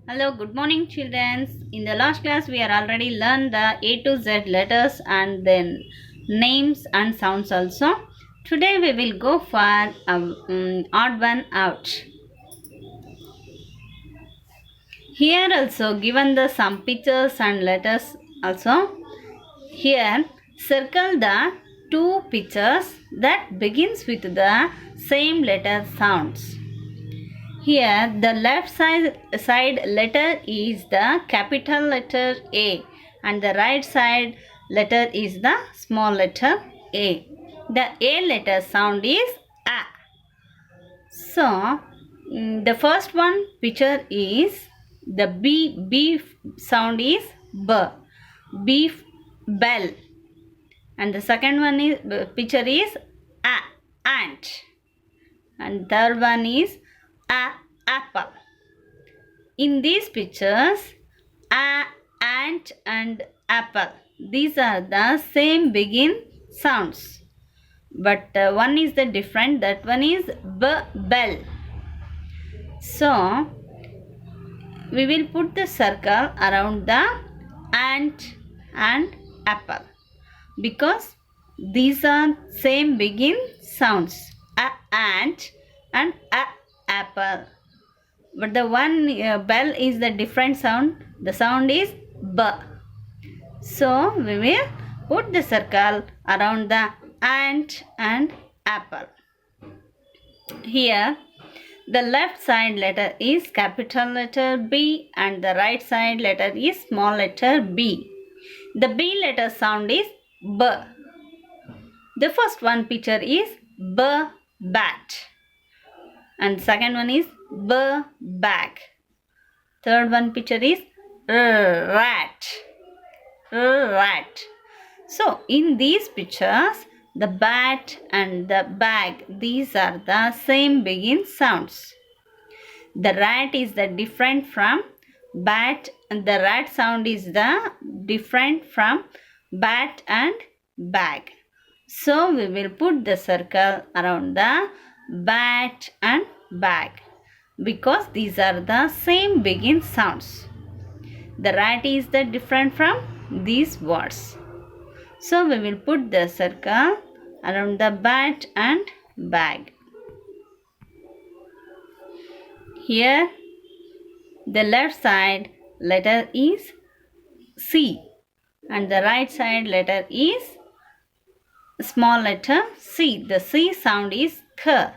Hello, good morning children. In the last class we are already learned the A to Z letters and then names and sounds also. Today we will go for odd one out. Here also given the some pictures and letters also. Here circle the two pictures that begins with the same letter sounds. Here the left side letter is the capital letter A and the right side letter is the small letter A. The A letter sound is A. So the first one picture is the B sound is B. B bell. And the second one is picture is A ant. And third one is a apple. In these pictures, a ant and apple, these are the same begin sounds, but one is the different, that one is bell. So we will put the circle around the ant and apple because these are same begin sounds, a ant and a apple, but the one bell is the different sound, the sound is b. So we will put the circle around the ant and apple. Here the left side letter is capital letter B and the right side letter is small letter b. The b letter sound is b. The first one picture is b bat and second one is b bag. Third one picture is rat. Rat. So in these pictures the bat and the bag, these are the same begin sounds. The rat is the different from bat and the rat sound is the different from bat and bag. So we will put the circle around the bat and bag because these are the same begin sounds. The rat is the different from these words. So we will put the circle around the bat and bag. Here the left side letter is C and the right side letter is small letter C. The C sound is K.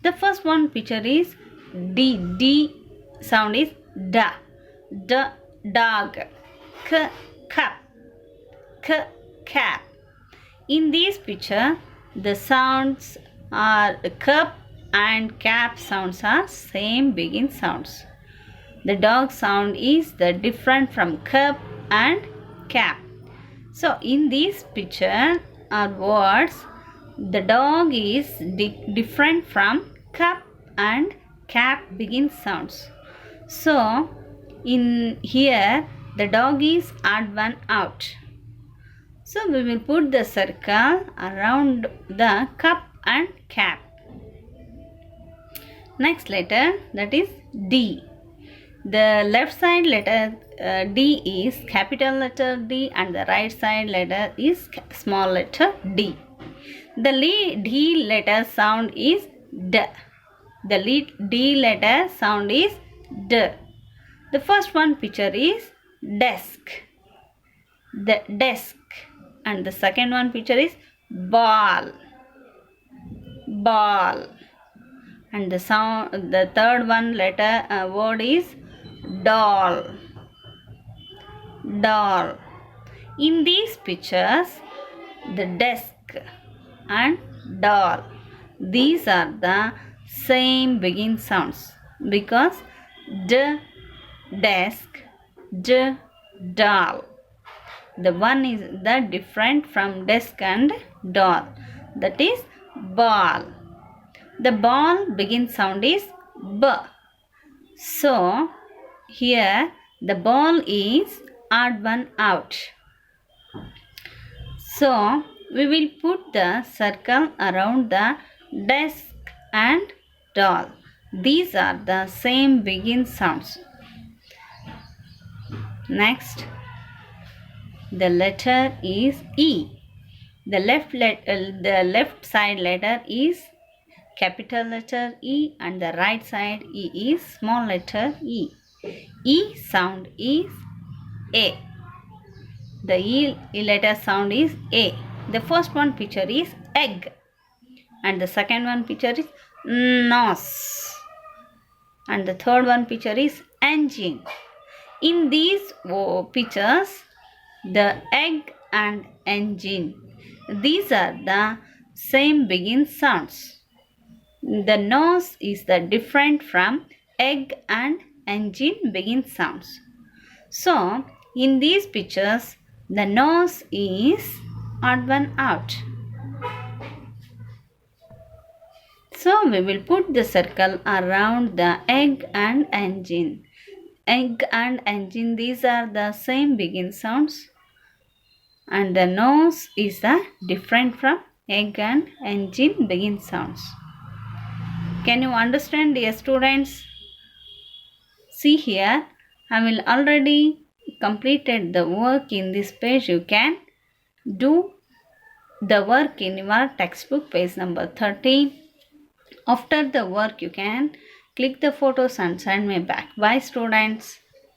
The first one picture is D. D sound is da. D dog. K cup. K cap. In this picture the sounds are cup and cap sounds are same begin sounds. The dog sound is the different from cup and cap. So in this picture are words, the dog is different from cup and cap begin sounds. So in here the dog is odd one out. So we will put the circle around the cup and cap. Next letter, that is D. The left side letter D is capital letter D and the right side letter is small letter d. The D letter sound is D. The D letter sound is D. The first one picture is desk. The desk. And the second one picture is ball. Ball. And the third one letter word is doll. Doll. In these pictures the desk and doll, these are the same begin sounds because d desk, d doll. The one is the different from desk and doll, that is ball. The ball begin sound is b. So here the ball is odd one out. So we will put the circle around the desk and doll. These are the same begin sounds. Next, the letter is E. The left side letter is capital letter E and the right side E is small letter E. E sound is A. The E letter sound is A. The first one picture is egg and the second one picture is nose and the third one picture is engine. In these pictures, the egg and engine, these are the same begin sounds. The nose is the different from egg and engine begin sounds. So, in these pictures, the nose is odd one out. So, we will put the circle around the egg and engine. Egg and engine, these are the same begin sounds. And the nose is the different from egg and engine begin sounds. Can you understand, dear students? See here, I will already completed the work in this page. You can do the work in your textbook, page number 30. After the work, you can click the photos and send me back. Bye, students.